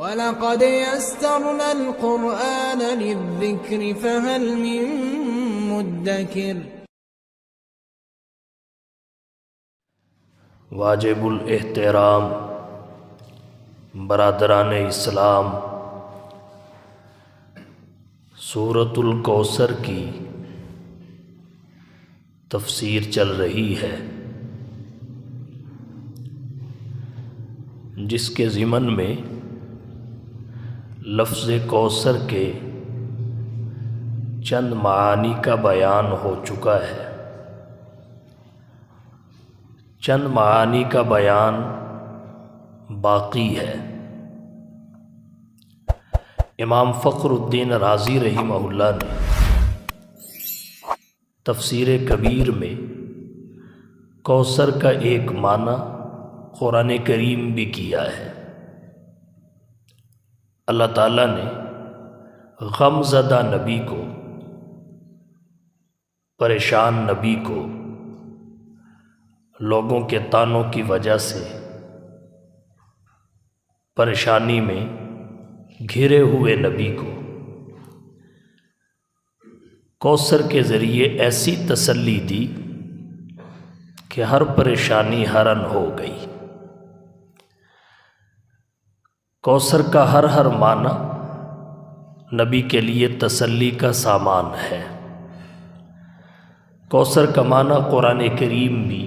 وَلَقَدْ يَسَّرْنَا الْقُرْآنَ لِلذِّكْرِ فَهَلْ مِن مُّدَّكِرٍ۔ واجب الاحترام برادران اسلام، سورۃ الکوثر کی تفسیر چل رہی ہے، جس کے ضمن میں لفظ کوثر کے چند معانی کا بیان ہو چکا ہے۔ چند معانی کا بیان باقی ہے۔ امام فخر الدین رازی رحمہ اللہ نے تفسیر کبیر میں کوثر کا ایک معنی قرآن کریم بھی کیا ہے۔ اللہ تعالیٰ نے غم زدہ نبی کو، پریشان نبی کو، لوگوں کے طعنوں کی وجہ سے پریشانی میں گھرے ہوئے نبی کو کوثر کے ذریعے ایسی تسلی دی کہ ہر پریشانی حرن ہو گئی۔ کوثر کا ہر معنی نبی کے لیے تسلی کا سامان ہے۔ کوثر کا معنی قرآن کریم بھی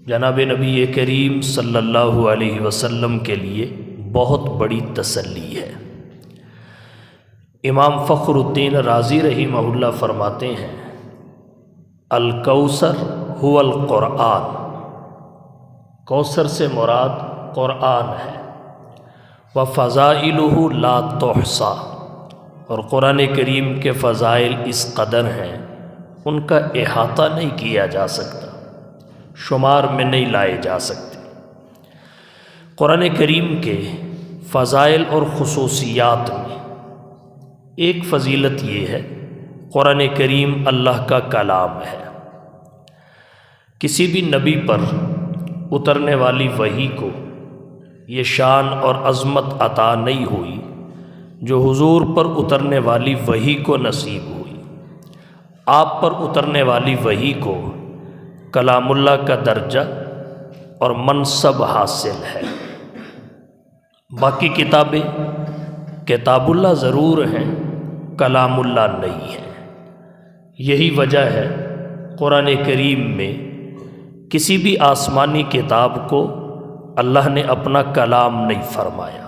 جناب نبی کریم صلی اللہ علیہ وسلم کے لیے بہت بڑی تسلی ہے۔ امام فخر الدین رازی رحمہ اللہ فرماتے ہیں، الکوثر هو القرآن، کوثر سے مراد قرآن ہے، وفضائلہ لا تحصی، اور قرآن کریم کے فضائل اس قدر ہیں ان کا احاطہ نہیں کیا جا سکتا، شمار میں نہیں لائے جا سکتے۔ قرآن کریم کے فضائل اور خصوصیات میں ایک فضیلت یہ ہے، قرآن کریم اللہ کا کلام ہے۔ کسی بھی نبی پر اترنے والی وحی کو یہ شان اور عظمت عطا نہیں ہوئی جو حضور پر اترنے والی وحی کو نصیب ہوئی۔ آپ پر اترنے والی وحی کو کلام اللہ کا درجہ اور منصب حاصل ہے۔ باقی کتابیں کتاب اللہ ضرور ہیں، کلام اللہ نہیں ہے۔ یہی وجہ ہے قرآن کریم میں کسی بھی آسمانی کتاب کو اللہ نے اپنا کلام نہیں فرمایا،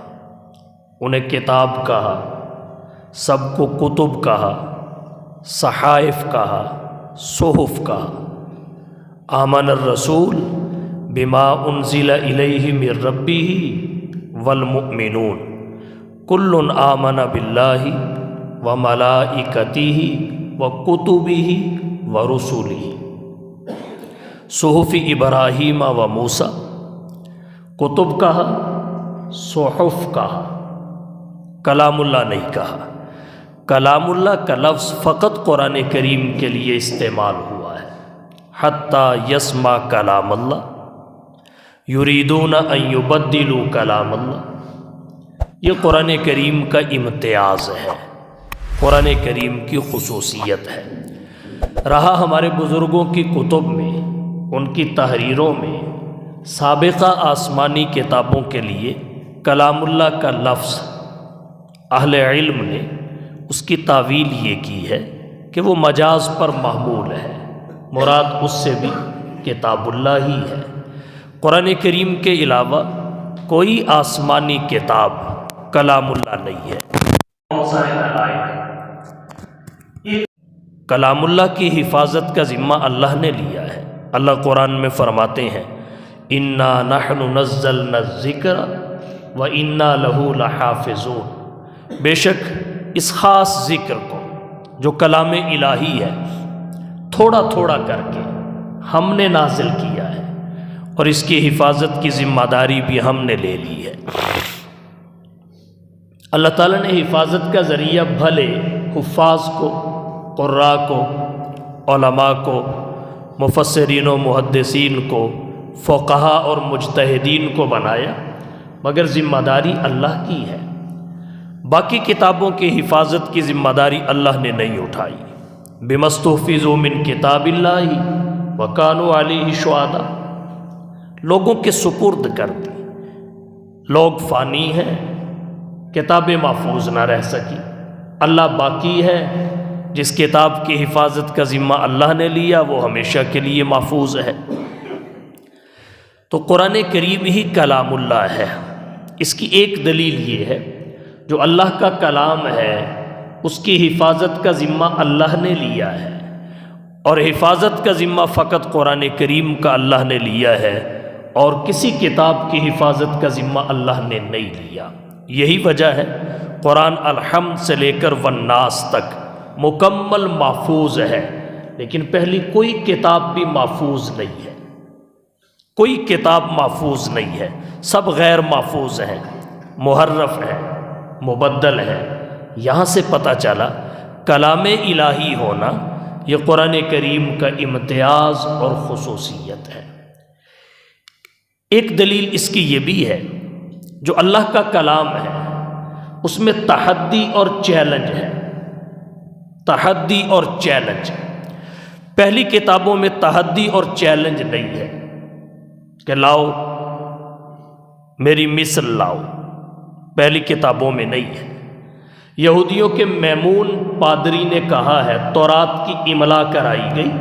انہیں کتاب کہا، سب کو کتب کہا، صحائف کہا، صحف کہا۔ آمن الرسول بما انزل الیہ من ربہ والمؤمنون کل آمن باللہ وملائکتہ وکتبہ ورسلہ۔ صحف ابراہیم و موسیٰ، کتب کہا، صحف کہا، کلام اللہ نہیں کہا۔ کلام اللہ کا لفظ فقط قرآن کریم کے لیے استعمال ہوا ہے۔ حتیٰ یسمع کلام اللہ یریدون ان یبدلوا کلام اللہ، یہ قرآن کریم کا امتیاز ہے، قرآن کریم کی خصوصیت ہے۔ رہا ہمارے بزرگوں کی کتب میں، ان کی تحریروں میں، سابقہ آسمانی کتابوں کے لیے کلام اللہ کا لفظ اہل علم نے اس کی تعویل یہ کی ہے کہ وہ مجاز پر محمول ہے، مراد اس سے بھی کتاب اللہ ہی ہے۔ قرآن کریم کے علاوہ کوئی آسمانی کتاب کلام اللہ نہیں ہے۔ کلام اللہ کی حفاظت کا ذمہ اللہ نے لیا ہے۔ اللہ قرآن میں فرماتے ہیں، اِنَّا نَحْنُ نَزَّلْنَا الذِّكْرَ وَإِنَّا لَهُ لَحَافِظُونَ، بے شک اس خاص ذکر کو جو کلام الہی ہے تھوڑا تھوڑا کر کے ہم نے نازل کیا ہے، اور اس کی حفاظت کی ذمہ داری بھی ہم نے لے لی ہے۔ اللہ تعالیٰ نے حفاظت کا ذریعہ بھلے حفاظ کو، قراء کو، علماء کو، مفسرین و محدثین کو، فقہا اور مجتہدین کو بنایا، مگر ذمہ داری اللہ کی ہے۔ باقی کتابوں کی حفاظت کی ذمہ داری اللہ نے نہیں اٹھائی۔ بِمَسْتُحْفِظُوا مِنْ کتاب اللہ وَكَانُوا عَلَيْهِ شُهَدَاءَ، لوگوں کے سپرد کر دی۔ لوگ فانی ہیں، کتابیں محفوظ نہ رہ سکی، اللہ باقی ہے، جس کتاب کی حفاظت کا ذمہ اللہ نے لیا وہ ہمیشہ کے لیے محفوظ ہے۔ تو قرآن کریم ہی کلام اللہ ہے۔ اس کی ایک دلیل یہ ہے، جو اللہ کا کلام ہے اس کی حفاظت کا ذمہ اللہ نے لیا ہے، اور حفاظت کا ذمہ فقط قرآن کریم کا اللہ نے لیا ہے، اور کسی کتاب کی حفاظت کا ذمہ اللہ نے نہیں لیا۔ یہی وجہ ہے قرآن الحمد سے لے کر والناس تک مکمل محفوظ ہے، لیکن پہلی کوئی کتاب بھی محفوظ نہیں ہے، کوئی کتاب محفوظ نہیں ہے، سب غیر محفوظ ہیں، محرف ہیں، مبدل ہیں۔ یہاں سے پتہ چلا کلام الہی ہونا یہ قرآن کریم کا امتیاز اور خصوصیت ہے۔ ایک دلیل اس کی یہ بھی ہے، جو اللہ کا کلام ہے اس میں تحدی اور چیلنج ہے، تحدی اور چیلنج۔ پہلی کتابوں میں تحدی اور چیلنج نہیں ہے کہ لاؤ میری مثل لاؤ، پہلی کتابوں میں نہیں ہے۔ یہودیوں کے میمون پادری نے کہا ہے تورات کی املا کرائی گئی،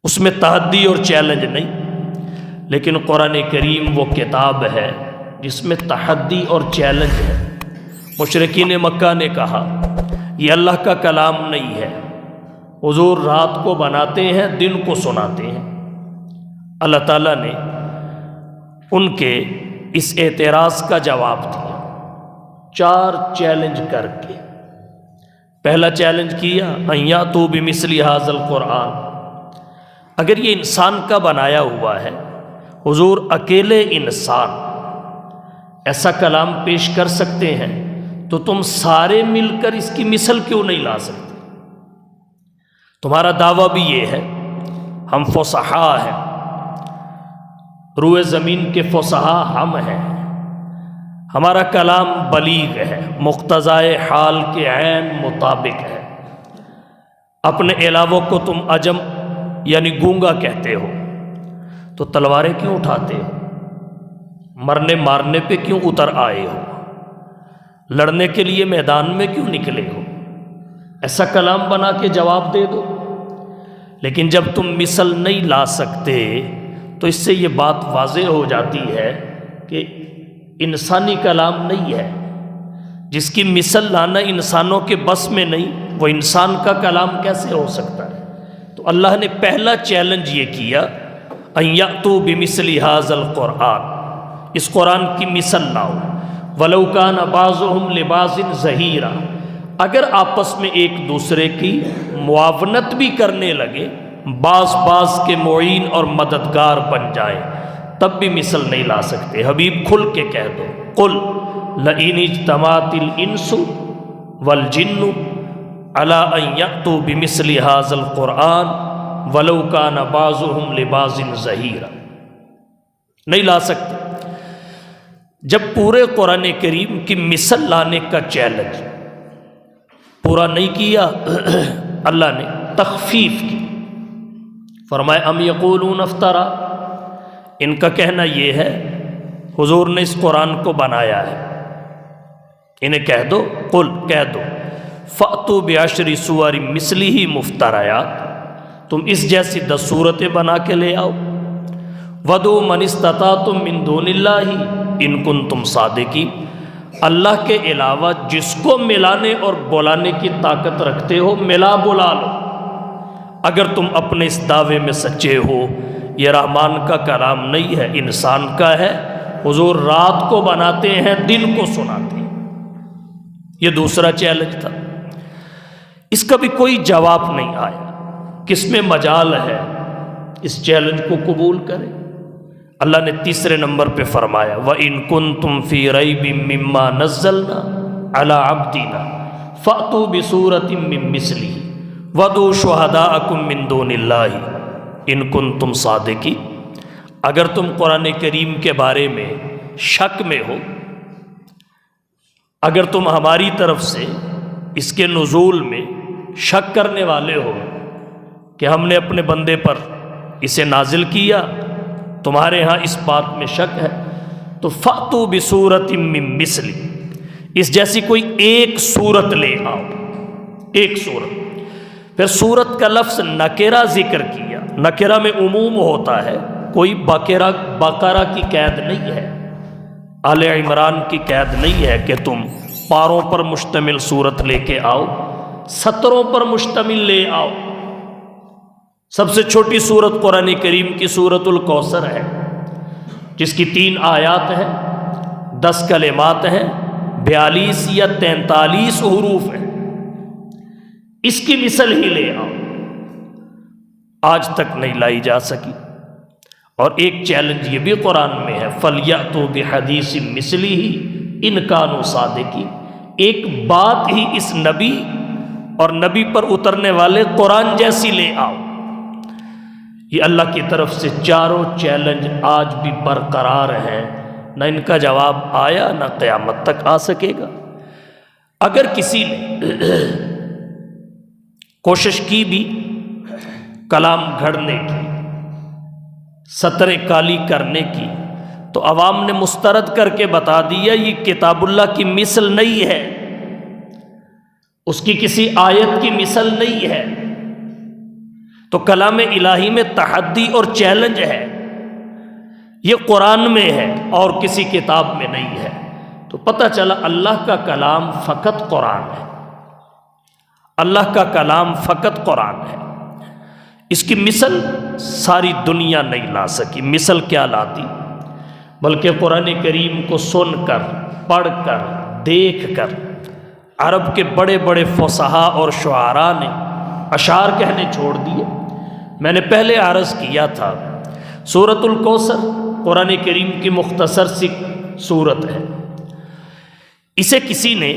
اس میں تحدی اور چیلنج نہیں، لیکن قرآن کریم وہ کتاب ہے جس میں تحدی اور چیلنج ہے۔ مشرکین مکہ نے کہا یہ اللہ کا کلام نہیں ہے، حضور رات کو بناتے ہیں دن کو سناتے ہیں۔ اللہ تعالیٰ نے ان کے اس اعتراض کا جواب دیا 4 چیلنج کر کے۔ پہلا چیلنج کیا ان یاتوا بمثل ھذا القرآن، اگر یہ انسان کا بنایا ہوا ہے، حضور اکیلے انسان ایسا کلام پیش کر سکتے ہیں، تو تم سارے مل کر اس کی مثل کیوں نہیں لا سکتے؟ تمہارا دعویٰ بھی یہ ہے ہم فصحاء ہیں، روئے زمین کے فصحاء ہم ہیں، ہمارا کلام بلیغ ہے، مقتضائے حال کے عین مطابق ہے۔ اپنے علاوہ کو تم عجم یعنی گونگا کہتے ہو، تو تلواریں کیوں اٹھاتے ہو؟ مرنے مارنے پہ کیوں اتر آئے ہو؟ لڑنے کے لیے میدان میں کیوں نکلے ہو؟ ایسا کلام بنا کے جواب دے دو۔ لیکن جب تم مثل نہیں لا سکتے تو اس سے یہ بات واضح ہو جاتی ہے کہ انسانی کلام نہیں ہے۔ جس کی مثل لانا انسانوں کے بس میں نہیں، وہ انسان کا کلام کیسے ہو سکتا ہے؟ تو اللہ نے پہلا چیلنج یہ کیا ان یأتوا بمثل ھذا القرآن، اس قرآن کی مثل لاؤ، ولو کان بعضهم لبعض ظہیرا، اگر آپس میں ایک دوسرے کی معاونت بھی کرنے لگے، بعض کے معین اور مددگار بن جائیں، تب بھی مثل نہیں لا سکتے۔ حبیب کھل کے کہہ دو قل لئن اجتمعت الانس والجن علی ان یأتوا بمثل ھذا القرآن ولو کان بعضهم لبعض ظہیرا، نہیں لا سکتے۔ جب پورے قرآن کریم کی مثل لانے کا چیلنج پورا نہیں کیا، اللہ نے تخفیف کی، فرمایا ام یقولون افترا، ان کا کہنا یہ ہے حضور نے اس قرآن کو بنایا ہے۔ انہیں کہہ دو قل کہہ دو فأتوا بعشر سور مثلہ مفتریات، تم اس جیسی 10 صورتیں بنا کے لے آؤ، وَدُعُوا مَنِ اسْتَطَعْتُم مِّن دُونِ اللَّهِ إِن كُنتُمْ صَادِقِينَ، اللہ کے علاوہ جس کو ملانے اور بلانے کی طاقت رکھتے ہو ملا بلا لو، اگر تم اپنے اس دعوے میں سچے ہو۔ یہ رحمان کا کلام نہیں ہے، انسان کا ہے، حضور رات کو بناتے ہیں دن کو سناتے ہیں۔ یہ دوسرا چیلنج تھا، اس کا بھی کوئی جواب نہیں آیا۔ کس میں مجال ہے اس چیلنج کو قبول کرے؟ اللہ نے تیسرے نمبر پہ فرمایا وَإِن كُنتُمْ فِي رَيْبٍ مِّمَّا نَزَّلْنَا عَلَىٰ عَبْدِنَا فَأْتُوا بِسُورَةٍ مِّن مِّثْلِهِ وَادْعُوا شُهَدَاءَكُم مِّن دُونِ اللَّهِ إِن كُنتُمْ صَادِقِينَ۔ اگر تم قرآن کریم کے بارے میں شک میں ہو، اگر تم ہماری طرف سے اس کے نزول میں شک کرنے والے ہو کہ ہم نے اپنے بندے پر اسے نازل کیا، تمہارے ہاں اس بات میں شک ہے، تو فَأْتُوا بِسُورَةٍ مِّن مِّثْلِهِ، اس جیسی کوئی ایک صورت لے آؤ، ایک صورت۔ پھر صورت کا لفظ نکرہ ذکر کیا، نکرہ میں عموم ہوتا ہے، کوئی بقرہ کی قید نہیں ہے، آل عمران کی قید نہیں ہے کہ تم پاروں پر مشتمل صورت لے کے آؤ، سطروں پر مشتمل لے آؤ۔ سب سے چھوٹی صورت قرآن کریم کی سورۃ الکوثر ہے، جس کی 3 آیات ہیں، 10 کلمات ہیں، 42 یا 43 حروف ہیں، اس کی مثل ہی لے آؤ، آج تک نہیں لائی جا سکی۔ اور ایک چیلنج یہ بھی قرآن میں ہے، فَلْيَأْتُوا بِحَدِيثٍ مِّثْلِهِ إِن كَانُوا صَادِقِينَ، ایک بات ہی اس نبی اور نبی پر اترنے والے قرآن جیسی لے آؤ۔ یہ اللہ کی طرف سے چاروں چیلنج آج بھی برقرار ہیں، نہ ان کا جواب آیا نہ قیامت تک آ سکے گا۔ اگر کسی نے کوشش کی بھی کلام گھڑنے کی، سطریں کالی کرنے کی، تو عوام نے مسترد کر کے بتا دیا یہ کتاب اللہ کی مثل نہیں ہے، اس کی کسی آیت کی مثل نہیں ہے۔ تو کلام الہی میں تحدی اور چیلنج ہے، یہ قرآن میں ہے اور کسی کتاب میں نہیں ہے۔ تو پتہ چلا اللہ کا کلام فقط قرآن ہے، اللہ کا کلام فقط قرآن ہے، اس کی مثل ساری دنیا نہیں لا سکی۔ مثل کیا لاتی، بلکہ قرآن کریم کو سن کر، پڑھ کر، دیکھ کر عرب کے بڑے بڑے فصحاء اور شعراء نے اشعار کہنے چھوڑ دیے۔ میں نے پہلے عرض کیا تھا، سورۃ الکوثر قرآن کریم کی مختصر سی سورت ہے، اسے کسی نے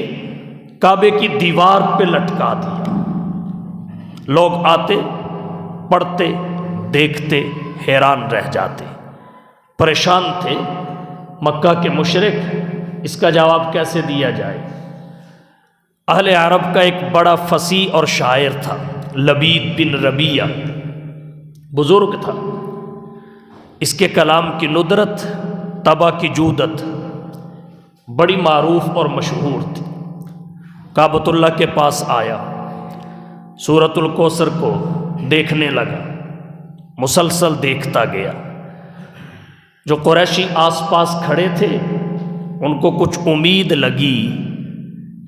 کعبے کی دیوار پہ لٹکا دیا، لوگ آتے، پڑھتے، دیکھتے، حیران رہ جاتے، پریشان تھے۔ مکہ کے مشرک، اس کا جواب کیسے دیا جائے؟ اہل عرب کا ایک بڑا فصیح اور شاعر تھا، لبید بن ربیہ، بزرگ تھا، اس کے کلام کی ندرت، طبع کی جودت بڑی معروف اور مشہور تھی۔ کعبۃ اللہ کے پاس آیا، سورۃ الکوثر کو دیکھنے لگا، مسلسل دیکھتا گیا۔ جو قریشی آس پاس کھڑے تھے ان کو کچھ امید لگی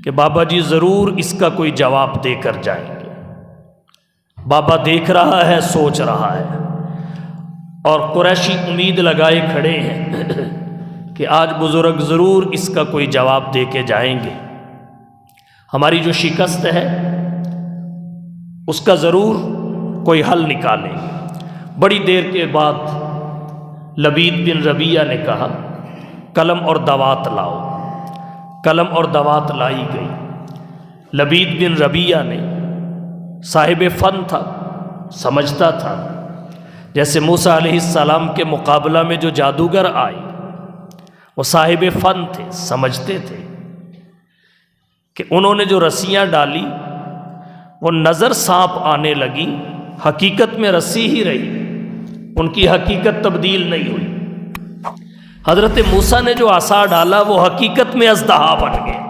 کہ بابا جی ضرور اس کا کوئی جواب دے کر جائیں گے۔ بابا دیکھ رہا ہے، سوچ رہا ہے، اور قریشی امید لگائے کھڑے ہیں کہ آج بزرگ ضرور اس کا کوئی جواب دے کے جائیں گے، ہماری جو شکست ہے اس کا ضرور کوئی حل نکالیں گے۔ بڑی دیر کے بعد لبید بن ربیہ نے کہا قلم اور دوات لاؤ۔ قلم اور دوات لائی گئی۔ لبید بن ربیہ نے، صاحب فن تھا، سمجھتا تھا، جیسے موسیٰ علیہ السلام کے مقابلہ میں جو جادوگر آئے وہ صاحب فن تھے، سمجھتے تھے کہ انہوں نے جو رسیاں ڈالی وہ نظر سانپ آنے لگی، حقیقت میں رسی ہی رہی، ان کی حقیقت تبدیل نہیں ہوئی۔ حضرت موسیٰ نے جو عصا ڈالا وہ حقیقت میں اژدہا بن گیا،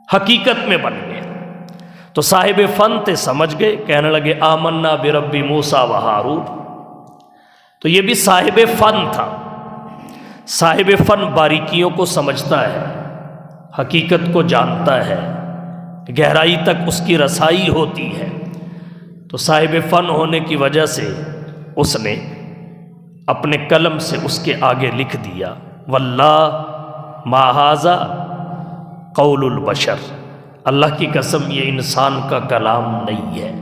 حقیقت میں بن گیا۔ تو صاحب فن تھے، سمجھ گئے، کہنے لگے آمنا برب موسیٰ و ہارون۔ تو یہ بھی صاحب فن تھا۔ صاحب فن باریکیوں کو سمجھتا ہے، حقیقت کو جانتا ہے، گہرائی تک اس کی رسائی ہوتی ہے۔ تو صاحب فن ہونے کی وجہ سے اس نے اپنے قلم سے اس کے آگے لکھ دیا واللہ ما ھذا قول البشر، اللہ کی قسم یہ انسان کا کلام نہیں ہے،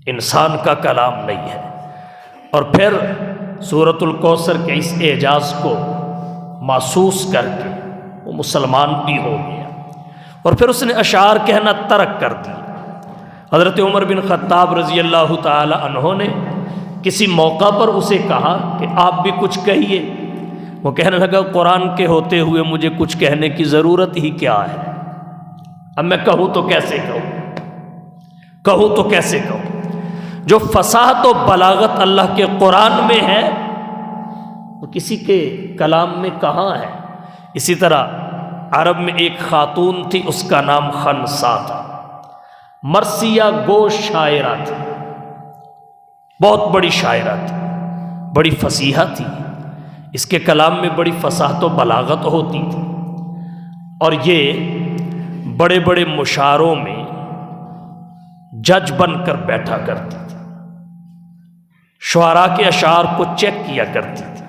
انسان کا کلام نہیں ہے۔ اور پھر سورۃ الکوثر کے اس اعجاز کو محسوس کر کے وہ مسلمان بھی ہو گیا، اور پھر اس نے اشعار کہنا ترک کر دیا۔ حضرت عمر بن خطاب رضی اللہ تعالی عنہ نے کسی موقع پر اسے کہا کہ آپ بھی کچھ کہیے، وہ کہنے لگا قرآن کے ہوتے ہوئے مجھے کچھ کہنے کی ضرورت ہی کیا ہے، اب میں کہوں تو کیسے کہوں، جو فصاحت و بلاغت اللہ کے قرآن میں ہے وہ کسی کے کلام میں کہاں ہے۔ اسی طرح عرب میں ایک خاتون تھی، اس کا نام خنسا تھا، مرثیہ گو شاعرہ تھی، بہت بڑی شاعرہ تھی، بڑی فصیحہ تھی، اس کے کلام میں بڑی فصاحت و بلاغت ہوتی تھی، اور یہ بڑے بڑے مشاعروں میں جج بن کر بیٹھا کرتی تھی، شعراء کے اشعار کو چیک کیا کرتی تھی۔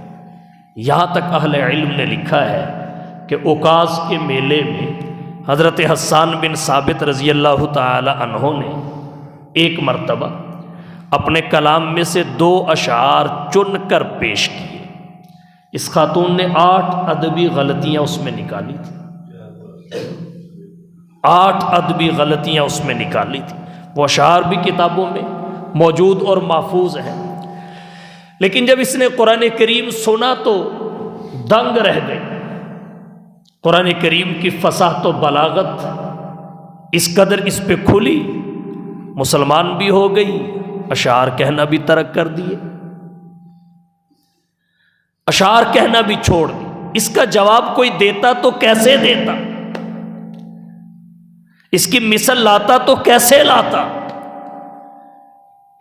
یہاں تک اہل علم نے لکھا ہے کہ اوکاز کے میلے میں حضرت حسان بن ثابت رضی اللہ تعالی عنہ نے ایک مرتبہ اپنے کلام میں سے 2 اشعار چن کر پیش کیے، اس خاتون نے 8 ادبی غلطیاں اس میں نکالی تھی، 8 ادبی غلطیاں اس میں نکالی تھی۔ وہ اشعار بھی کتابوں میں موجود اور محفوظ ہیں، لیکن جب اس نے قرآن کریم سنا تو دنگ رہ گئی۔ قرآن کریم کی فصاحت و بلاغت اس قدر اس پہ کھلی، مسلمان بھی ہو گئی، اشعار کہنا بھی ترک کر دیے، اشعار کہنا بھی چھوڑ دی۔ اس کا جواب کوئی دیتا تو کیسے دیتا، اس کی مثل لاتا تو کیسے لاتا؟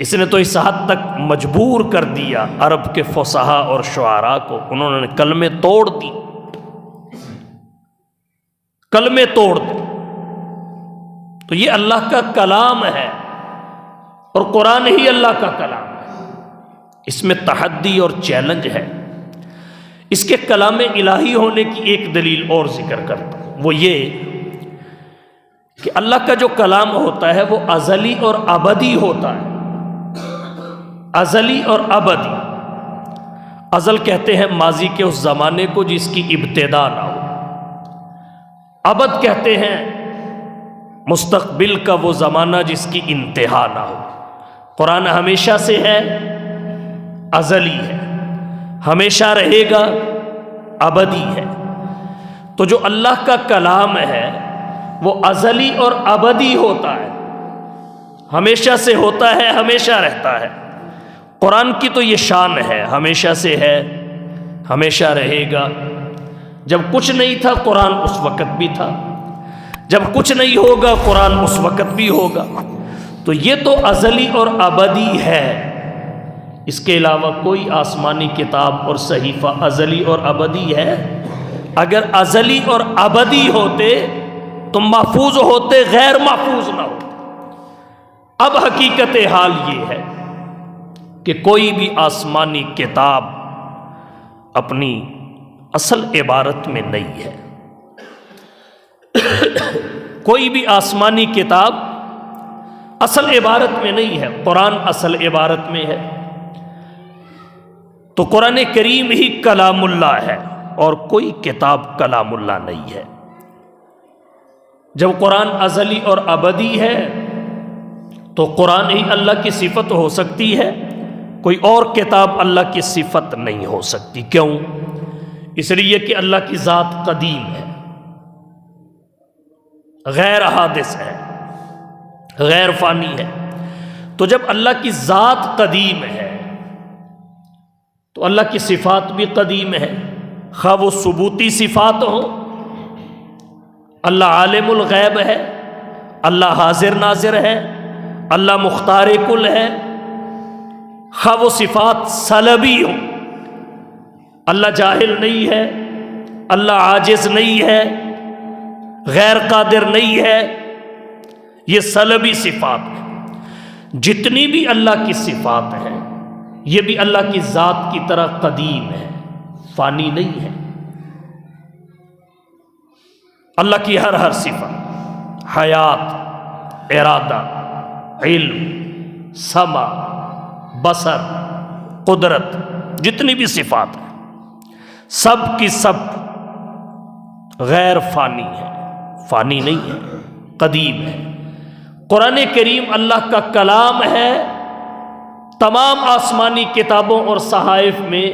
اس نے تو اس حد تک مجبور کر دیا عرب کے فصحاء اور شعراء کو، انہوں نے کلمے توڑ دی، کلمے توڑ دی۔ تو یہ اللہ کا کلام ہے اور قرآن ہی اللہ کا کلام ہے، اس میں تحدی اور چیلنج ہے۔ اس کے کلام الہی ہونے کی ایک دلیل اور ذکر کرتا ہوں، وہ یہ کہ اللہ کا جو کلام ہوتا ہے وہ ازلی اور ابدی ہوتا ہے، ازلی اور ابدی۔ ازل کہتے ہیں ماضی کے اس زمانے کو جس کی ابتدا نہ ہو، ابد کہتے ہیں مستقبل کا وہ زمانہ جس کی انتہا نہ ہو۔ قرآن ہمیشہ سے ہے، ازلی ہے، ہمیشہ رہے گا، ابدی ہے۔ تو جو اللہ کا کلام ہے وہ ازلی اور ابدی ہوتا ہے، ہمیشہ سے ہوتا ہے، ہمیشہ رہتا ہے۔ قرآن کی تو یہ شان ہے، ہمیشہ سے ہے، ہمیشہ رہے گا۔ جب کچھ نہیں تھا قرآن اس وقت بھی تھا، جب کچھ نہیں ہوگا قرآن اس وقت بھی ہوگا۔ تو یہ تو ازلی اور ابدی ہے، اس کے علاوہ کوئی آسمانی کتاب اور صحیفہ ازلی اور ابدی ہے؟ اگر ازلی اور ابدی ہوتے تو محفوظ ہوتے، غیر محفوظ نہ ہوتے۔ اب حقیقت حال یہ ہے کہ کوئی بھی آسمانی کتاب اپنی اصل عبارت میں نہیں ہے، کوئی بھی آسمانی کتاب اصل عبارت میں نہیں ہے، قرآن اصل عبارت میں ہے۔ تو قرآن کریم ہی کلام اللہ ہے اور کوئی کتاب کلام اللہ نہیں ہے۔ جب قرآن ازلی اور ابدی ہے تو قرآن ہی اللہ کی صفت ہو سکتی ہے، کوئی اور کتاب اللہ کی صفت نہیں ہو سکتی۔ کیوں؟ اس لیے کہ اللہ کی ذات قدیم ہے، غیر حادث ہے، غیر فانی ہے۔ تو جب اللہ کی ذات قدیم ہے تو اللہ کی صفات بھی قدیم ہے، خواہ وہ ثبوتی صفات ہوں، اللہ عالم الغیب ہے، اللہ حاضر ناظر ہے، اللہ مختار کل ہے، خواہ وہ صفات سلبی ہوں، اللہ جاہل نہیں ہے، اللہ عاجز نہیں ہے، غیر قادر نہیں ہے، یہ سلبی صفات ہیں۔ جتنی بھی اللہ کی صفات ہیں یہ بھی اللہ کی ذات کی طرح قدیم ہے، فانی نہیں ہے۔ اللہ کی ہر صفت، حیات، ارادہ، علم، سمع، بصر، قدرت، جتنی بھی صفات ہیں سب کی سب غیر فانی ہے، فانی نہیں ہے، قدیم ہے۔ قرآن کریم اللہ کا کلام ہے تمام آسمانی کتابوں اور صحائف میں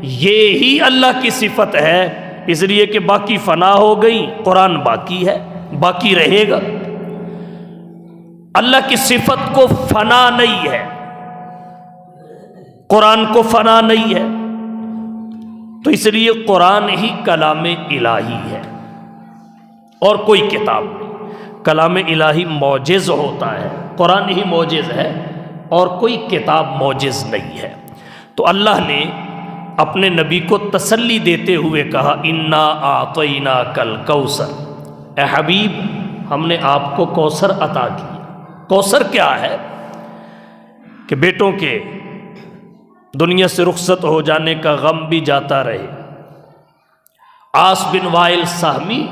یہی اللہ کی صفت ہے، اس لیے کہ باقی فنا ہو گئی، قرآن باقی ہے، باقی رہے گا۔ اللہ کی صفت کو فنا نہیں ہے، قرآن کو فنا نہیں ہے، تو اس لیے قرآن ہی کلام الہی ہے اور کوئی کتاب نہیں۔ کلام الہی معجز ہوتا ہے، قرآن ہی معجز ہے اور کوئی کتاب معجز نہیں ہے۔ تو اللہ نے اپنے نبی کو تسلی دیتے ہوئے کہا انا اعطیناک الکوثر، اے حبیب ہم نے آپ کو کوثر عطا کیا۔ کوثر کیا ہے کہ بیٹوں کے دنیا سے رخصت ہو جانے کا غم بھی جاتا رہے۔ عاص بن وائل سہمی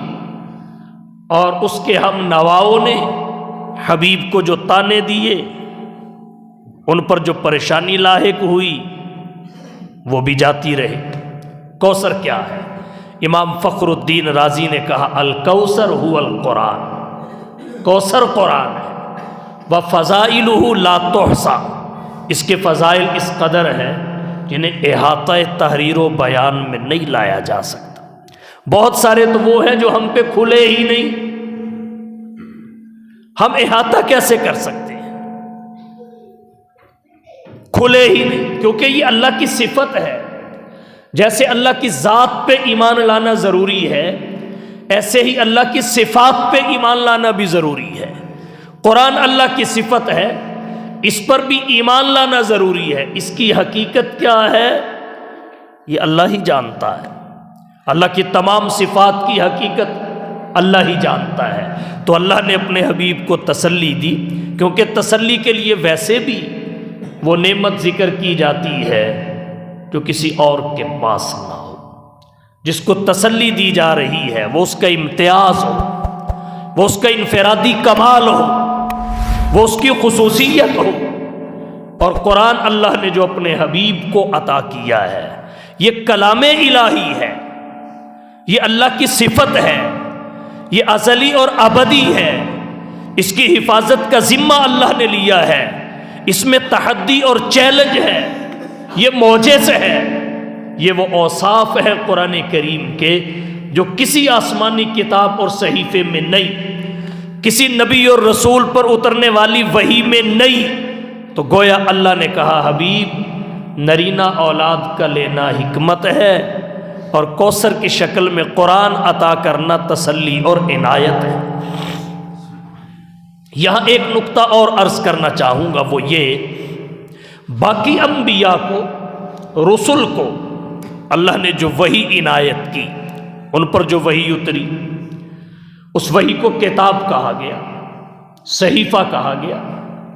اور اس کے ہم نواؤں نے حبیب کو جو تانے دیے، ان پر جو پریشانی لاحق ہوئی، وہ بھی جاتی رہے۔ کوثر کیا ہے؟ امام فخر الدین رازی نے کہا الکوثر هو القرآن، کوثر قرآن ہے، وفضائلہ لا تحصیٰ، اس کے فضائل اس قدر ہیں جنہیں احاطہ تحریر و بیان میں نہیں لایا جا سکتا۔ بہت سارے تو وہ ہیں جو ہم پہ کھلے ہی نہیں، ہم احاطہ کیسے کر سکتے ہیں؟ کھلے ہی نہیں، کیونکہ یہ اللہ کی صفت ہے۔ جیسے اللہ کی ذات پہ ایمان لانا ضروری ہے، ایسے ہی اللہ کی صفات پہ ایمان لانا بھی ضروری ہے۔ قرآن اللہ کی صفت ہے، اس پر بھی ایمان لانا ضروری ہے۔ اس کی حقیقت کیا ہے یہ اللہ ہی جانتا ہے۔ اللہ کی تمام صفات کی حقیقت اللہ ہی جانتا ہے۔ تو اللہ نے اپنے حبیب کو تسلی دی، کیونکہ تسلی کے لیے ویسے بھی وہ نعمت ذکر کی جاتی ہے جو کسی اور کے پاس نہ ہو۔ جس کو تسلی دی جا رہی ہے وہ اس کا امتیاز ہو، وہ اس کا انفرادی کمال ہو، وہ اس کی خصوصیت ہو۔ اور قرآن اللہ نے جو اپنے حبیب کو عطا کیا ہے یہ کلام الہی ہے، یہ اللہ کی صفت ہے، یہ ازلی اور ابدی ہے۔ اس کی حفاظت کا ذمہ اللہ نے لیا ہے، اس میں تحدی اور چیلنج ہے، یہ معجز ہے، یہ وہ اوصاف ہے قرآن کریم کے جو کسی آسمانی کتاب اور صحیفے میں نہیں، کسی نبی اور رسول پر اترنے والی وحی میں نہیں۔ تو گویا اللہ نے کہا حبیب نرینہ اولاد کا لینا حکمت ہے، اور کوثر کی شکل میں قرآن عطا کرنا تسلی اور عنایت ہے۔ یہاں ایک نقطہ اور عرض کرنا چاہوں گا، وہ یہ باقی انبیاء کو، رسل کو اللہ نے جو وحی عنایت کی، ان پر جو وحی اتری، اس وحی کو کتاب کہا گیا، صحیفہ کہا گیا،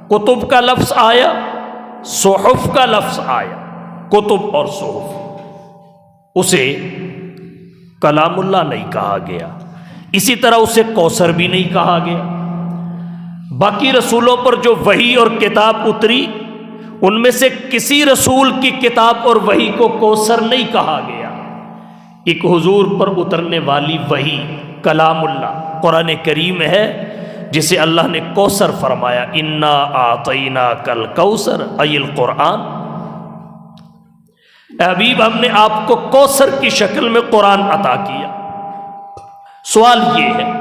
کتب کا لفظ آیا، صحف کا لفظ آیا، کتب اور صحف۔ اسے کلام اللہ نہیں کہا گیا، اسی طرح اسے کوثر بھی نہیں کہا گیا۔ باقی رسولوں پر جو وحی اور کتاب اتری، ان میں سے کسی رسول کی کتاب اور وحی کو کوثر نہیں کہا گیا۔ ایک حضور پر اترنے والی وحی کلام اللہ قرآن کریم ہے، جسے اللہ نے کوثر فرمایا انا اعطیناک الکوثر ای القرآن۔ اے حبیب ہم نے آپ کو کوثر کی شکل میں قرآن عطا کیا۔ سوال یہ ہے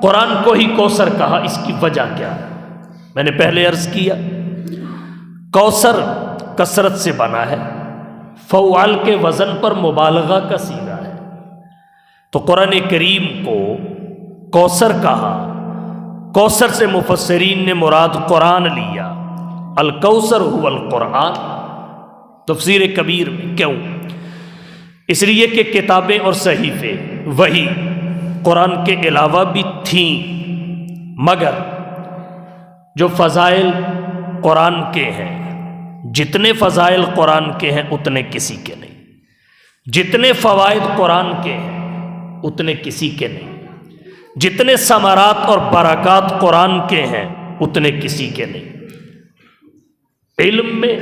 قرآن کو ہی کوثر کہا، اس کی وجہ کیا ہے؟ میں نے پہلے عرض کیا کوثر کثرت سے بنا ہے، فعال کے وزن پر مبالغہ کا صیغہ ہے، تو قرآن کریم کو کوثر کہا۔ کوثر سے مفسرین نے مراد قرآن لیا، الکوثر هو القرآن۔ تفسیر کبیر میں کیوں؟ اس لیے کہ کتابیں اور صحیفے وہی قرآن کے علاوہ بھی تھیں، مگر جو فضائل قرآن کے ہیں، جتنے فضائل قرآن کے ہیں اتنے کسی کے نہیں، جتنے فوائد قرآن کے ہیں اتنے کسی کے نہیں، جتنے ثمرات اور برکات قرآن کے ہیں اتنے کسی کے نہیں۔ علم میں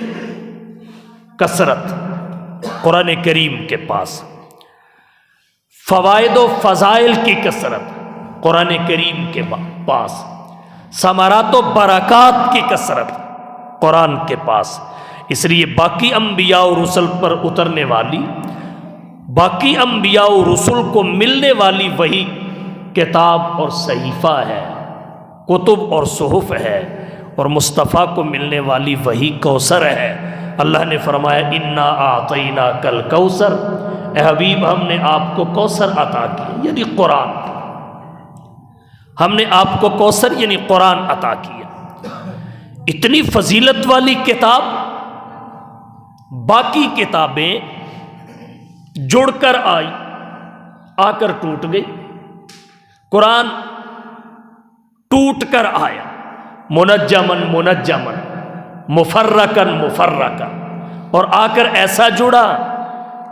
کثرت قرآن کریم کے پاس، فوائد و فضائل کی کثرت قرآن کریم کے پاس، ثمرات و برکات کی کثرت قرآن کے پاس۔ اس لیے باقی انبیاء و رسل پر اترنے والی، باقی انبیاء و رسل کو ملنے والی وہی کتاب اور صحیفہ ہے، کتب اور صحف ہے، اور مصطفیٰ کو ملنے والی وہی کوثر ہے۔ اللہ نے فرمایا انا اعطیناک الکوثر، اے حبیب ہم نے آپ کو کوثر عطا کیا، یعنی قرآن، ہم نے آپ کو کوثر یعنی قرآن عطا کیا۔ اتنی فضیلت والی کتاب، باقی کتابیں جڑ کر آئی، آ کر ٹوٹ گئی، قرآن ٹوٹ کر آیا، منجمن منجمن، مفرقن مفرقن، اور آ کر ایسا جڑا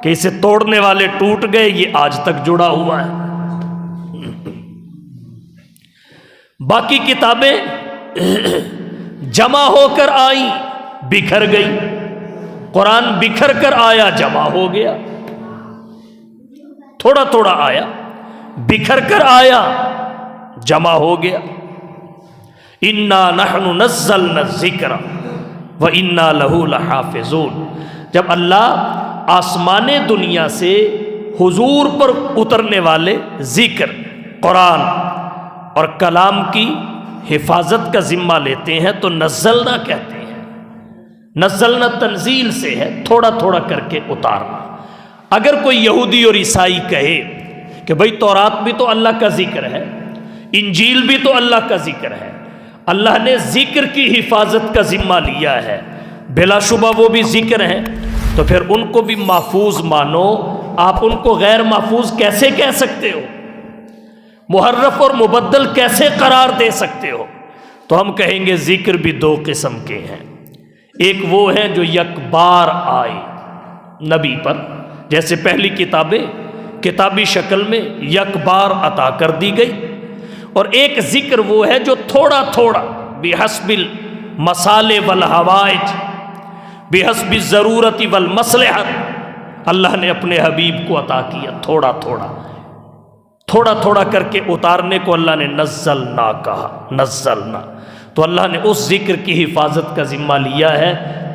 کہ اسے توڑنے والے ٹوٹ گئے، یہ آج تک جڑا ہوا ہے۔ باقی کتابیں جمع ہو کر آئیں، بکھر گئی، قرآن بکھر کر آیا، جمع ہو گیا، تھوڑا تھوڑا آیا، بکھر کر آیا، جمع ہو گیا۔ انا نحن نزلنا الذکر وانا لہ لحافظون، جب اللہ آسمان دنیا سے حضور پر اترنے والے ذکر، قرآن اور کلام کی حفاظت کا ذمہ لیتے ہیں تو نزلنا کہتے ہیں۔ نزلنا تنزیل سے ہے، تھوڑا تھوڑا کر کے اتارنا۔ اگر کوئی یہودی اور عیسائی کہے کہ بھئی تورات بھی تو اللہ کا ذکر ہے، انجیل بھی تو اللہ کا ذکر ہے، اللہ نے ذکر کی حفاظت کا ذمہ لیا ہے، بلا شبہ وہ بھی ذکر ہیں، تو پھر ان کو بھی محفوظ مانو۔ آپ ان کو غیر محفوظ کیسے کہہ سکتے ہو؟ محرف اور مبدل کیسے قرار دے سکتے ہو؟ تو ہم کہیں گے ذکر بھی دو قسم کے ہیں، ایک وہ ہیں جو یک بار آئے نبی پر، جیسے پہلی کتابیں کتابی شکل میں یک بار عطا کر دی گئی، اور ایک ذکر وہ ہے جو تھوڑا تھوڑا بحسب المصالح والحوائج، بحسب الضرورت والمصلحت، اللہ نے اپنے حبیب کو عطا کیا، تھوڑا تھوڑا تھوڑا تھوڑا کر کے اتارنے کو اللہ نے نزلنا کہا، نزلنا۔ تو اللہ نے اس ذکر کی حفاظت کا ذمہ لیا ہے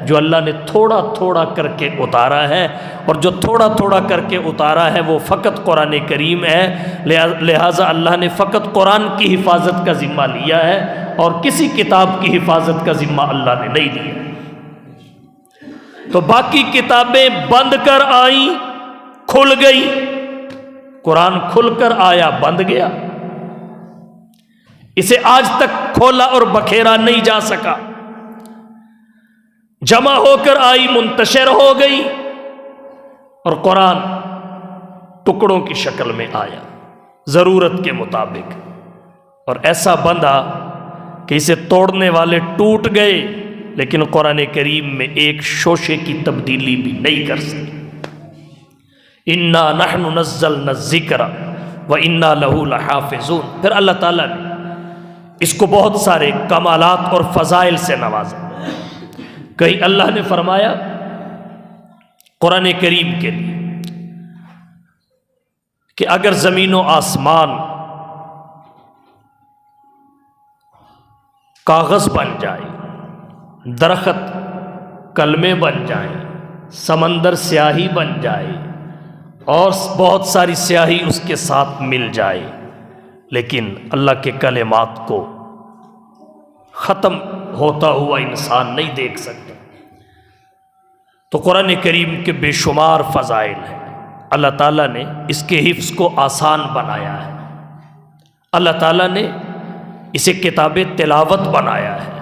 جو اللہ نے تھوڑا تھوڑا کر کے اتارا ہے، اور جو تھوڑا تھوڑا کر کے اتارا ہے وہ فقط قرآن کریم ہے، لہٰذا اللہ نے فقط قرآن کی حفاظت کا ذمہ لیا ہے، اور کسی کتاب کی حفاظت کا ذمہ اللہ نے نہیں لیا۔ تو باقی کتابیں بند کر آئیں، کھل گئی، قرآن کھل کر آیا، بند گیا، اسے آج تک کھولا اور بکھیرا نہیں جا سکا، جمع ہو کر آئی، منتشر ہو گئی، اور قرآن ٹکڑوں کی شکل میں آیا ضرورت کے مطابق، اور ایسا بندھا کہ اسے توڑنے والے ٹوٹ گئے، لیکن قرآن کریم میں ایک شوشے کی تبدیلی بھی نہیں کر سکے۔ انا نحن نزلنا الذکر وانا لہ لحافظون۔ پھر اللہ تعالیٰ نے اس کو بہت سارے کمالات اور فضائل سے نوازا۔ کہیں اللہ نے فرمایا قرآن کریم کے لیے کہ اگر زمین و آسمان کاغذ بن جائے، درخت کلمے بن جائیں، سمندر سیاہی بن جائے، اور بہت ساری سیاہی اس کے ساتھ مل جائے، لیکن اللہ کے کلمات کو ختم ہوتا ہوا انسان نہیں دیکھ سکتا۔ تو قرآن کریم کے بے شمار فضائل ہیں، اللہ تعالیٰ نے اس کے حفظ کو آسان بنایا ہے، اللہ تعالیٰ نے اسے کتاب تلاوت بنایا ہے،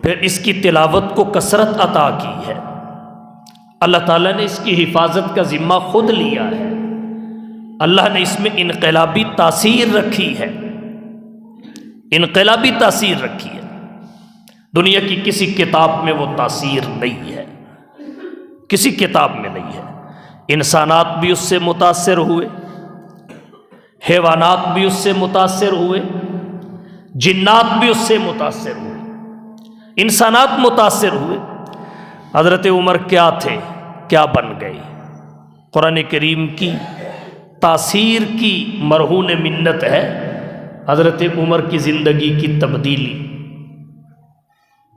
پھر اس کی تلاوت کو کثرت عطا کی ہے، اللہ تعالیٰ نے اس کی حفاظت کا ذمہ خود لیا ہے، اللہ نے اس میں انقلابی تاثیر رکھی ہے، انقلابی تاثیر رکھی ہے، دنیا کی کسی کتاب میں وہ تاثیر نہیں ہے، کسی کتاب میں نہیں ہے۔ انسانات بھی اس سے متاثر ہوئے، حیوانات بھی اس سے متاثر ہوئے، جنات بھی اس سے متاثر ہوئے، انسانات متاثر ہوئے۔ حضرت عمر کیا تھے، کیا بن گئے؟ قرآن کریم کی تاثیر کی مرہون منت ہے حضرت عمر کی زندگی کی تبدیلی۔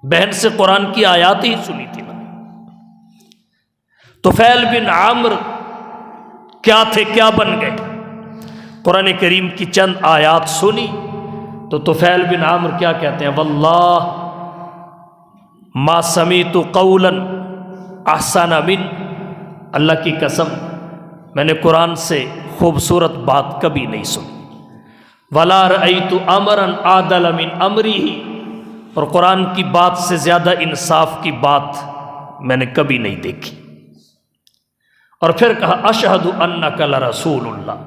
بہن سے قرآن کی آیات ہی سنی تھی نا، طفیل بن عامر کیا تھے، کیا بن گئے؟ قرآن کریم کی چند آیات سنی تو طفیل بن عامر کیا کہتے ہیں؟ واللہ ما سمیت قولا احسن من، اللہ کی قسم میں نے قرآن سے خوبصورت بات کبھی نہیں سنی، ولا رأیت امرا عادل من امرہ، اور قرآن کی بات سے زیادہ انصاف کی بات میں نے کبھی نہیں دیکھی۔ اور پھر کہا اشہد انک لرسول اللہ،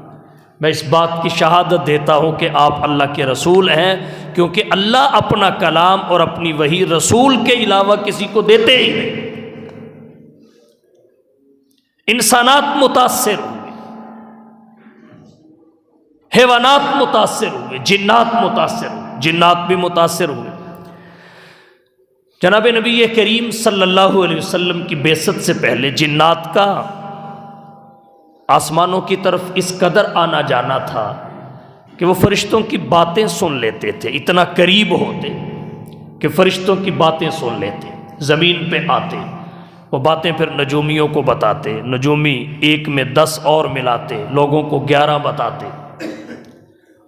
میں اس بات کی شہادت دیتا ہوں کہ آپ اللہ کے رسول ہیں، کیونکہ اللہ اپنا کلام اور اپنی وحی رسول کے علاوہ کسی کو دیتے ہی نہیں۔ انسانات متاثر ہوئے، حیوانات متاثر ہوئے، جنات متاثر ہوئے، جنات بھی متاثر ہوئے۔ جناب نبی کریم صلی اللہ علیہ وسلم کی بعثت سے پہلے جنات کا آسمانوں کی طرف اس قدر آنا جانا تھا کہ وہ فرشتوں کی باتیں سن لیتے تھے، اتنا قریب ہوتے کہ فرشتوں کی باتیں سن لیتے، زمین پہ آتے، وہ باتیں پھر نجومیوں کو بتاتے، نجومی ایک میں 10 اور ملاتے، لوگوں کو 11 بتاتے،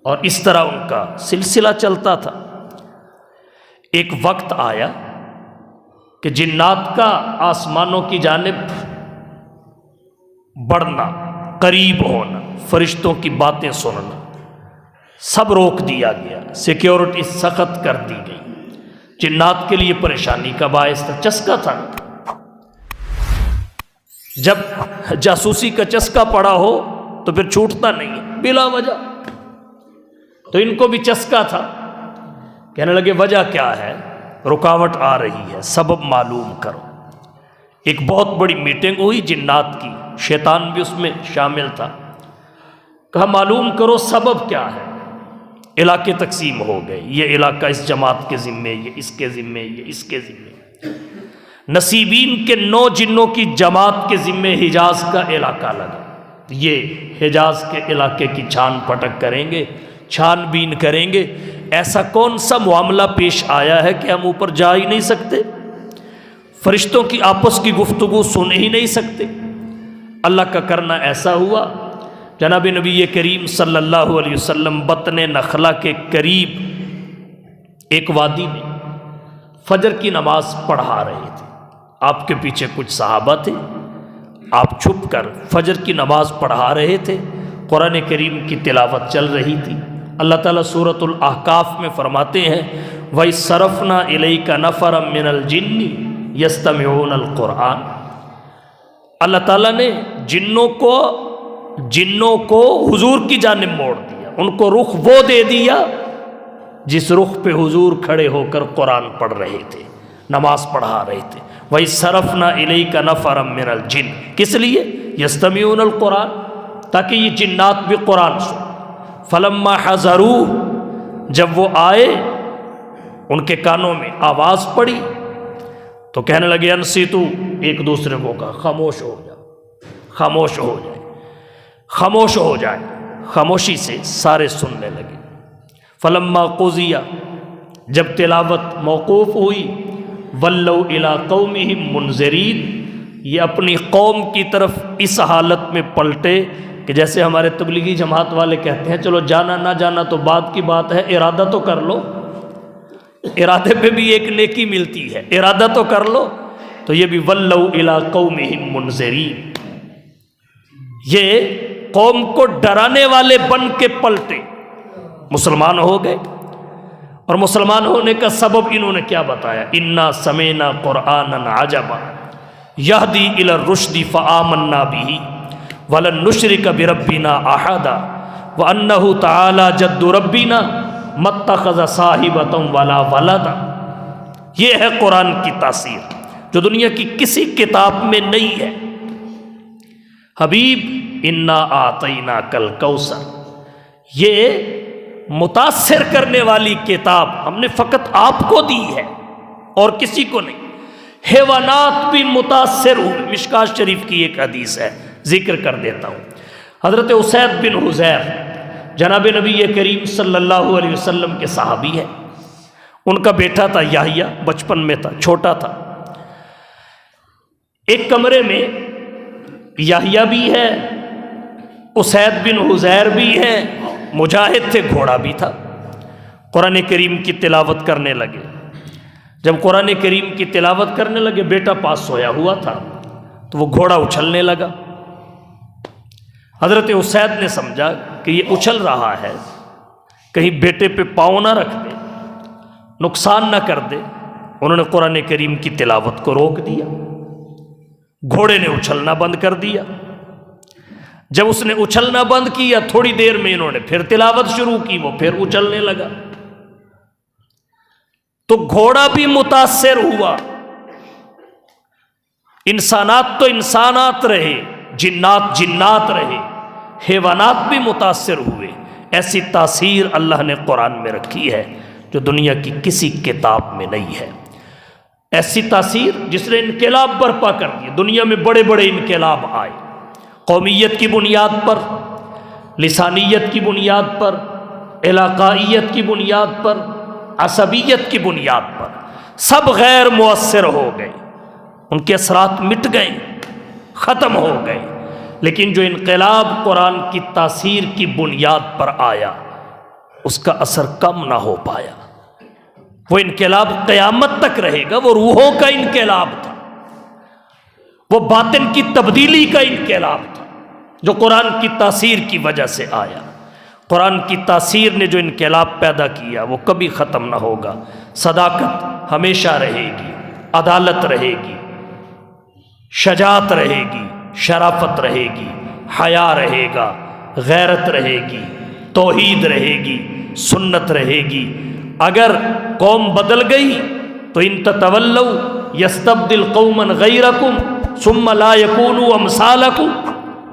اور اس طرح ان کا سلسلہ چلتا تھا۔ ایک وقت آیا کہ جنات کا آسمانوں کی جانب بڑھنا، قریب ہونا، فرشتوں کی باتیں سننا سب روک دیا گیا، سیکیورٹی سخت کر دی گئی۔ جنات کے لیے پریشانی کا باعث تھا، چسکا تھا، جب جاسوسی کا چسکا پڑا ہو تو پھر چھوٹتا نہیں بلا وجہ، تو ان کو بھی چسکا تھا، کہنے لگے وجہ کیا ہے، رکاوٹ آ رہی ہے، سبب معلوم کرو۔ ایک بہت بڑی میٹنگ ہوئی جنات کی، شیطان بھی اس میں شامل تھا، کہا معلوم کرو سبب کیا ہے۔ علاقے تقسیم ہو گئے، یہ علاقہ اس جماعت کے ذمے، یہ اس کے ذمے، یہ اس کے ذمے۔ نصیبین کے 9 جنوں کی جماعت کے ذمے حجاز کا علاقہ لگا، یہ حجاز کے علاقے کی چھان پھٹک کریں گے، چھان بین کریں گے، ایسا کون سا معاملہ پیش آیا ہے کہ ہم اوپر جا ہی نہیں سکتے، فرشتوں کی آپس کی گفتگو سن ہی نہیں سکتے۔ اللہ کا کرنا ایسا ہوا، جناب نبی کریم صلی اللہ علیہ وسلم بطن نخلا کے قریب ایک وادی میں فجر کی نماز پڑھا رہے تھے، آپ کے پیچھے کچھ صحابہ تھے، آپ چھپ کر فجر کی نماز پڑھا رہے تھے، قرآن کریم کی تلاوت چل رہی تھی۔ اللہ تعالیٰ سورۃ الاحقاف میں فرماتے ہیں وَإِذْ صَرَفْنَا إِلَيْكَ نَفَرًا مِّنَ الْجِنِّ يَسْتَمِعُونَ الْقُرْآنَ، اللہ تعالیٰ نے جنوں کو حضور کی جانب موڑ دیا، ان کو رخ وہ دے دیا جس رخ پہ حضور کھڑے ہو کر قرآن پڑھ رہے تھے، نماز پڑھا رہے تھے۔ وَإِذْ صَرَفْنَا إِلَيْكَ نَفَرًا مِّنَ الْجِنِّ، کس لیے؟ يَسْتَمِعُونَ الْقُرْآنَ، تاکہ یہ جنات بھی قرآن سن۔ فَلَمَّا حَضَرُوهُ، جب وہ آئے ان کے کانوں میں آواز پڑی تو کہنے لگے انصتوا، ایک دوسرے کو کہا خاموش ہو جاؤ، خاموش ہو جائے، خاموش ہو جائے۔ خاموشی سے سارے سننے لگے۔ فلما قضی، جب تلاوت موقوف ہوئی، ولوا الی قومہم منذرین، یہ اپنی قوم کی طرف اس حالت میں پلٹے کہ جیسے ہمارے تبلیغی جماعت والے کہتے ہیں چلو جانا نہ جانا تو بعد کی بات ہے، ارادہ تو کر لو، ارادے پہ بھی ایک نیکی ملتی ہے، ارادہ تو کر لو۔ تو یہ بھی ولوا الی قومہم منذرین، یہ قوم کو ڈرانے والے بن کے پلٹے، مسلمان ہو گئے۔ اور مسلمان ہونے کا سبب انہوں نے کیا بتایا؟ انا سمعنا قرآنا عجبا یہدی الی الرشد فآمنا بہ ولن نشرک بربنا احدا وانہ تعالی جد ربنا ما اتخذ صاحبۃ ولا ولدا۔ یہ ہے قرآن کی تاثیر جو دنیا کی کسی کتاب میں نہیں ہے۔ حبیب انا اعطیناک الکوثر، یہ متاثر کرنے والی کتاب ہم نے فقط آپ کو دی ہے اور کسی کو نہیں۔ حیوانات بھی متاثر ہوئے۔ مشکات شریف کی ایک حدیث ہے، ذکر کر دیتا ہوں۔ حضرت اسید بن حضیر جناب نبی کریم صلی اللہ علیہ وسلم کے صحابی ہیں، ان کا بیٹا تھا یحییٰ، بچپن میں تھا، چھوٹا تھا۔ ایک کمرے میں یحییٰ بھی ہے، اسید بن حزیر بھی ہے، مجاہد تھے، گھوڑا بھی تھا۔ قرآن کریم کی تلاوت کرنے لگے۔ جب قرآن کریم کی تلاوت کرنے لگے، بیٹا پاس سویا ہوا تھا تو وہ گھوڑا اچھلنے لگا۔ حضرت اسید نے سمجھا کہ یہ اچھل رہا ہے، کہیں بیٹے پہ پاؤں نہ رکھ دے، نقصان نہ کر دے۔ انہوں نے قرآن کریم کی تلاوت کو روک دیا، گھوڑے نے اچھلنا بند کر دیا۔ جب اس نے اچھلنا بند کیا، تھوڑی دیر میں انہوں نے پھر تلاوت شروع کی، وہ پھر اچھلنے لگا۔ تو گھوڑا بھی متاثر ہوا۔ انسانات تو انسانات رہے، جنات جنات رہے، حیوانات بھی متاثر ہوئے۔ ایسی تاثیر اللہ نے قرآن میں رکھی ہے جو دنیا کی کسی کتاب میں نہیں ہے۔ ایسی تاثیر جس نے انقلاب برپا کر دیے۔ دنیا میں بڑے بڑے انقلاب آئے، قومیت کی بنیاد پر، لسانیت کی بنیاد پر، علاقائیت کی بنیاد پر، عصبیت کی بنیاد پر، سب غیر مؤثر ہو گئے، ان کے اثرات مٹ گئے، ختم ہو گئے۔ لیکن جو انقلاب قرآن کی تاثیر کی بنیاد پر آیا، اس کا اثر کم نہ ہو پایا۔ وہ انقلاب قیامت تک رہے گا۔ وہ روحوں کا انقلاب تھا، وہ باطن کی تبدیلی کا انقلاب تھا جو قرآن کی تاثیر کی وجہ سے آیا۔ قرآن کی تاثیر نے جو انقلاب پیدا کیا وہ کبھی ختم نہ ہوگا۔ صداقت ہمیشہ رہے گی، عدالت رہے گی، شجاعت رہے گی، شرافت رہے گی، حیا رہے گا، غیرت رہے گی، توحید رہے گی، سنت رہے گی۔ اگر قوم بدل گئی تو ان تتولوا یستبدل قوما غیرکم ثم لا یکونوا امثالکم،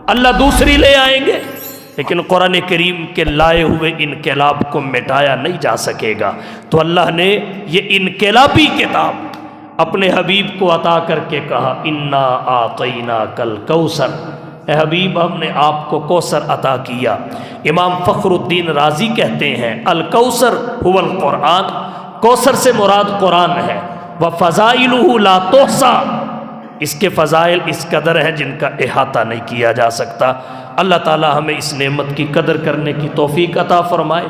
اللہ دوسری لے آئیں گے، لیکن قرآن کریم کے لائے ہوئے انقلاب کو مٹایا نہیں جا سکے گا۔ تو اللہ نے یہ انقلابی کتاب اپنے حبیب کو عطا کر کے کہا، انا اعطیناک الکوثر، اے حبیب ہم نے آپ کو کوثر عطا کیا۔ امام فخر الدین رازی کہتے ہیں الکوثر هو القرآن، کوثر سے مراد قرآن ہے، وفضائلہ لا تحصی، اس کے فضائل اس قدر ہیں جن کا احاطہ نہیں کیا جا سکتا۔ اللہ تعالی ہمیں اس نعمت کی قدر کرنے کی توفیق عطا فرمائے،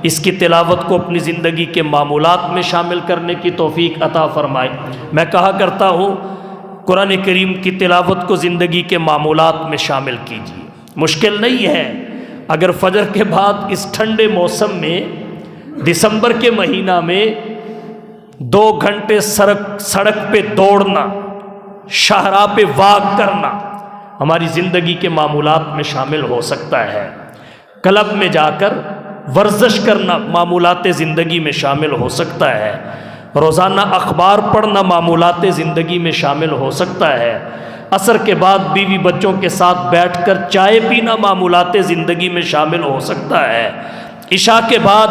اس کی تلاوت کو اپنی زندگی کے معمولات میں شامل کرنے کی توفیق عطا فرمائے۔ میں کہا کرتا ہوں قرآن کریم کی تلاوت کو زندگی کے معمولات میں شامل کیجیے، مشکل نہیں ہے۔ اگر فجر کے بعد اس ٹھنڈے موسم میں، دسمبر کے مہینہ میں 2 گھنٹے سڑک پہ دوڑنا، شاہراہ پہ واک کرنا ہماری زندگی کے معمولات میں شامل ہو سکتا ہے۔ کلب میں جا کر ورزش کرنا معمولات زندگی میں شامل ہو سکتا ہے۔ روزانہ اخبار پڑھنا معمولات زندگی میں شامل ہو سکتا ہے۔ عصر کے بعد بیوی بچوں کے ساتھ بیٹھ کر چائے پینا معمولات زندگی میں شامل ہو سکتا ہے۔ عشاء کے بعد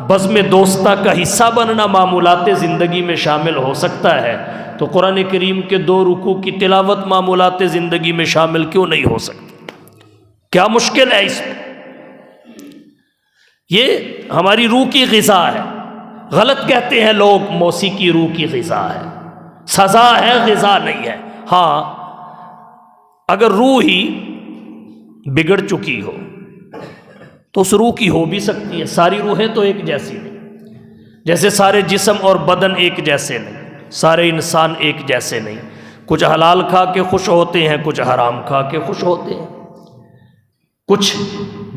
بزم دوستہ کا حصہ بننا معمولات زندگی میں شامل ہو سکتا ہے۔ تو قرآن کریم کے 2 رکوع کی تلاوت معمولات زندگی میں شامل کیوں نہیں ہو سکتی؟ کیا مشکل ہے اس میں؟ یہ ہماری روح کی غذا ہے۔ غلط کہتے ہیں لوگ موسیقی روح کی غذا ہے، سزا ہے، غذا نہیں ہے۔ ہاں، اگر روح ہی بگڑ چکی ہو تو اس روح کی ہو بھی سکتی ہے۔ ساری روحیں تو ایک جیسی نہیں، جیسے سارے جسم اور بدن ایک جیسے نہیں، سارے انسان ایک جیسے نہیں۔ کچھ حلال کھا کے خوش ہوتے ہیں، کچھ حرام کھا کے خوش ہوتے ہیں، کچھ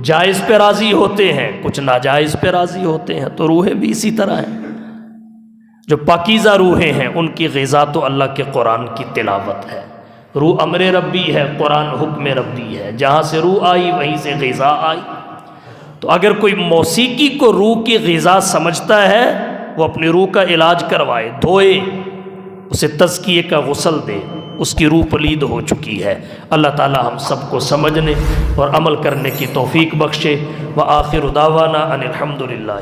جائز پہ راضی ہوتے ہیں، کچھ ناجائز پہ راضی ہوتے ہیں۔ تو روحیں بھی اسی طرح ہیں۔ جو پاکیزہ روحیں ہیں ان کی غذا تو اللہ کے قرآن کی تلاوت ہے۔ روح امر ربی ہے، قرآن حکم ربی ہے، جہاں سے روح آئی وہیں سے غذا آئی۔ تو اگر کوئی موسیقی کو روح کی غذا سمجھتا ہے، وہ اپنی روح کا علاج کروائے، دھوئے، اسے تزکیے کا غسل دے، اس کی روح پلید ہو چکی ہے۔ اللہ تعالی ہم سب کو سمجھنے اور عمل کرنے کی توفیق بخشے۔ وآخر دعوانا ان الحمدللہ۔